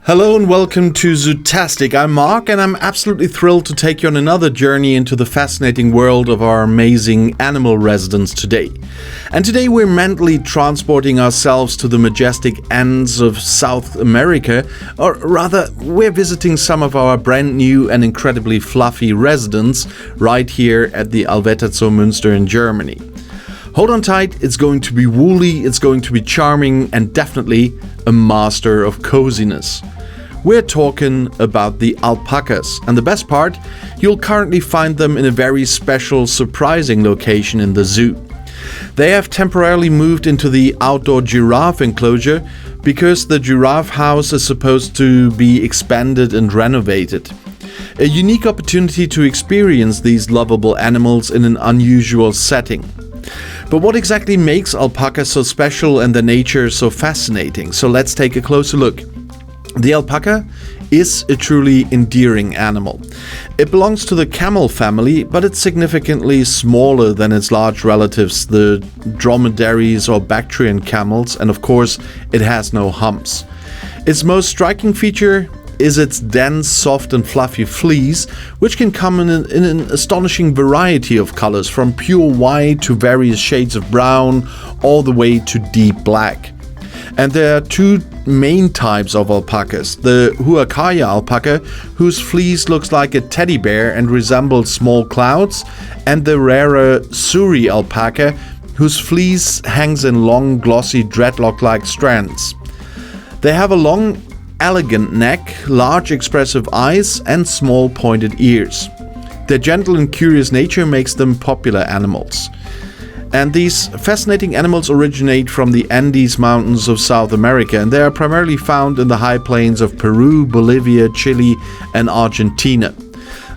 Hello and welcome to Zootastic. I'm Mark and I'm absolutely thrilled to take you on another journey into the fascinating world of our amazing animal residents today. And today we're mentally transporting ourselves to the majestic ends of South America, or rather we're visiting some of our brand new and incredibly fluffy residents right here at the Allwetter Zoo Muenster in Germany. Hold on tight, it's going to be woolly, it's going to be charming and definitely a master of coziness. We're talking about the alpacas, and the best part, you'll currently find them in a very special, surprising location in the zoo. They have temporarily moved into the outdoor giraffe enclosure because the giraffe house is supposed to be expanded and renovated. A unique opportunity to experience these lovable animals in an unusual setting. But what exactly makes alpacas so special and their nature so fascinating? So let's take a closer look. The alpaca is a truly endearing animal. It belongs to the camel family, but it's significantly smaller than its large relatives, the dromedaries or Bactrian camels, and of course, it has no humps. Its most striking feature is its dense, soft and fluffy fleece, which can come in an astonishing variety of colors, from pure white to various shades of brown, all the way to deep black. And there are two main types of alpacas: the Huacaya alpaca, whose fleece looks like a teddy bear and resembles small clouds, and the rarer Suri alpaca, whose fleece hangs in long, glossy, dreadlock-like strands. They have a long, elegant neck, large expressive eyes, and small pointed ears. Their gentle and curious nature makes them popular animals. And these fascinating animals originate from the Andes Mountains of South America, and they are primarily found in the high plains of Peru, Bolivia, Chile, and Argentina.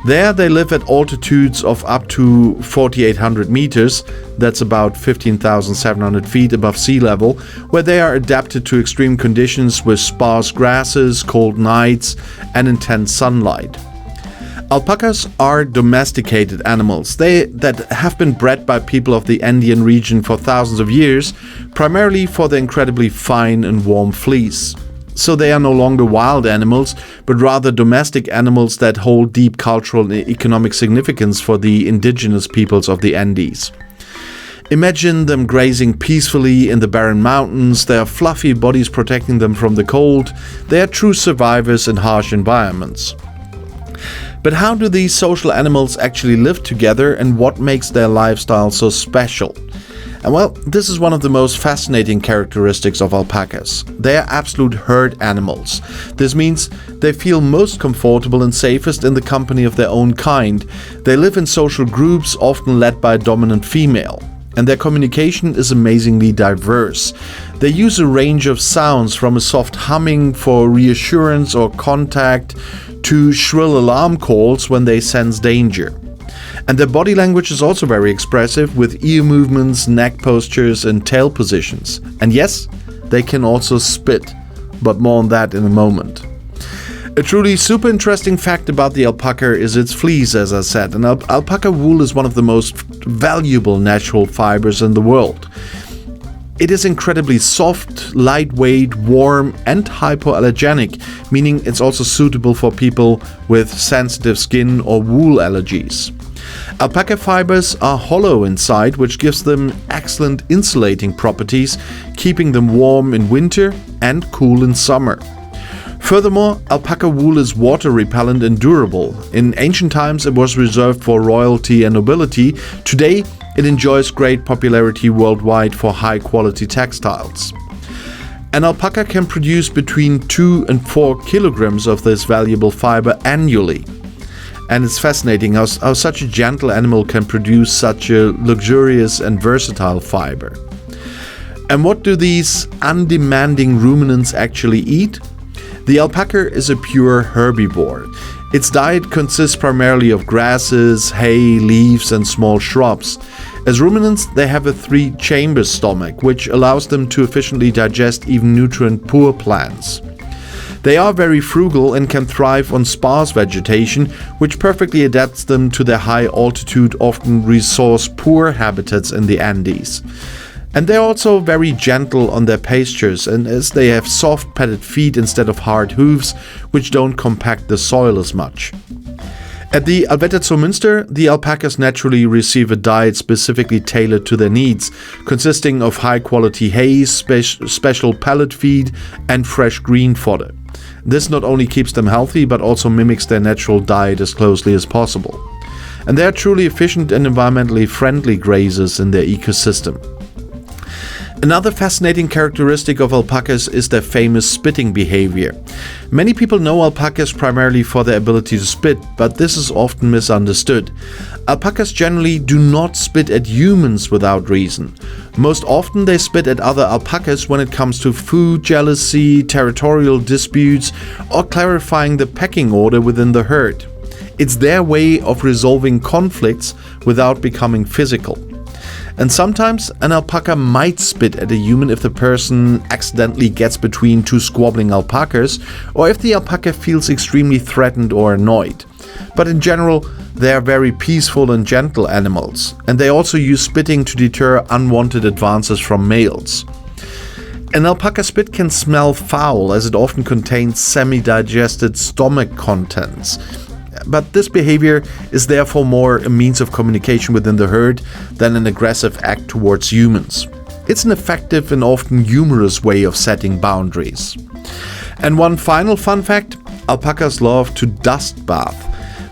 There they live at altitudes of up to 4,800 meters, that's about 15,700 feet above sea level, where they are adapted to extreme conditions with sparse grasses, cold nights, and intense sunlight. Alpacas are domesticated animals that have been bred by people of the Andean region for thousands of years, primarily for their incredibly fine and warm fleece. So they are no longer wild animals, but rather domestic animals that hold deep cultural and economic significance for the indigenous peoples of the Andes. Imagine them grazing peacefully in the barren mountains, their fluffy bodies protecting them from the cold. They are true survivors in harsh environments. But how do these social animals actually live together, and what makes their lifestyle so special? And well, this is one of the most fascinating characteristics of alpacas. They are absolute herd animals. This means they feel most comfortable and safest in the company of their own kind. They live in social groups, often led by a dominant female. And their communication is amazingly diverse. They use a range of sounds, from a soft humming for reassurance or contact to shrill alarm calls when they sense danger. And their body language is also very expressive, with ear movements, neck postures, and tail positions. And yes, they can also spit, but more on that in a moment. A truly super interesting fact about the alpaca is its fleece, as I said, and alpaca wool is one of the most valuable natural fibers in the world. It is incredibly soft, lightweight, warm, and hypoallergenic, meaning it's also suitable for people with sensitive skin or wool allergies. Alpaca fibers are hollow inside, which gives them excellent insulating properties, keeping them warm in winter and cool in summer. Furthermore, alpaca wool is water repellent and durable. In ancient times it was reserved for royalty and nobility. Today it enjoys great popularity worldwide for high-quality textiles. An alpaca can produce between 2 and 4 kilograms of this valuable fiber annually. And it's fascinating how such a gentle animal can produce such a luxurious and versatile fiber. And what do these undemanding ruminants actually eat? The alpaca is a pure herbivore. Its diet consists primarily of grasses, hay, leaves, and small shrubs. As ruminants, they have a 3-chamber stomach, which allows them to efficiently digest even nutrient-poor plants. They are very frugal and can thrive on sparse vegetation, which perfectly adapts them to their high-altitude, often resource-poor habitats in the Andes. And they're also very gentle on their pastures, and as they have soft padded feet instead of hard hooves, which don't compact the soil as much. At the Allwetter Zoo Muenster, the alpacas naturally receive a diet specifically tailored to their needs, consisting of high-quality hay, special pellet feed, and fresh green fodder. This not only keeps them healthy, but also mimics their natural diet as closely as possible. And they are truly efficient and environmentally friendly grazers in their ecosystem. Another fascinating characteristic of alpacas is their famous spitting behavior. Many people know alpacas primarily for their ability to spit, but this is often misunderstood. Alpacas generally do not spit at humans without reason. Most often they spit at other alpacas when it comes to food jealousy, territorial disputes, or clarifying the pecking order within the herd. It's their way of resolving conflicts without becoming physical. And sometimes an alpaca might spit at a human if the person accidentally gets between two squabbling alpacas, or if the alpaca feels extremely threatened or annoyed. But in general, they are very peaceful and gentle animals, and they also use spitting to deter unwanted advances from males. An alpaca spit can smell foul as it often contains semi-digested stomach contents. But this behavior is therefore more a means of communication within the herd than an aggressive act towards humans. It's an effective and often humorous way of setting boundaries. And one final fun fact, alpacas love to dust bath.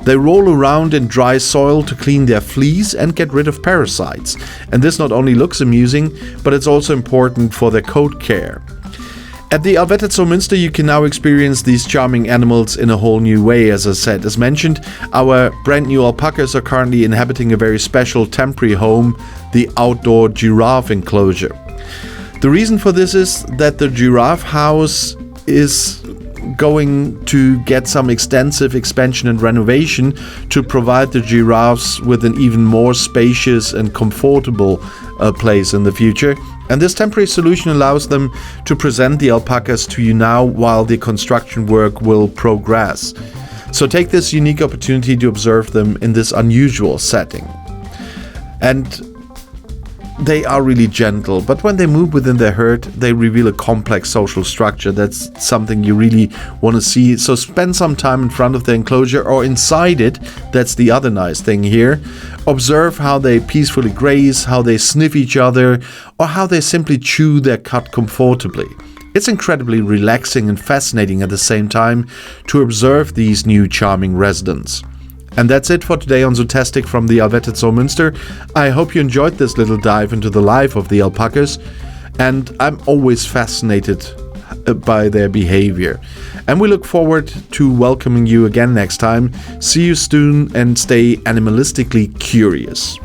They roll around in dry soil to clean their fleas and get rid of parasites. And this not only looks amusing, but it's also important for their coat care. At the Allwetter Zoo Muenster, you can now experience these charming animals in a whole new way, as I said. As mentioned, our brand new alpacas are currently inhabiting a very special temporary home, the outdoor giraffe enclosure. The reason for this is that the giraffe house is going to get some extensive expansion and renovation to provide the giraffes with an even more spacious and comfortable place in the future. And this temporary solution allows them to present the alpacas to you now while the construction work will progress. So take this unique opportunity to observe them in this unusual setting. And they are really gentle, but when they move within their herd, they reveal a complex social structure. That's something you really want to see. So spend some time in front of the enclosure or inside it. That's the other nice thing here. Observe how they peacefully graze, how they sniff each other, or how they simply chew their cud comfortably. It's incredibly relaxing and fascinating at the same time to observe these new charming residents. And that's it for today on Zootastic from the Allwetter Zoo Muenster. I hope you enjoyed this little dive into the life of the alpacas, and I'm always fascinated by their behavior. And we look forward to welcoming you again next time. See you soon and stay animalistically curious.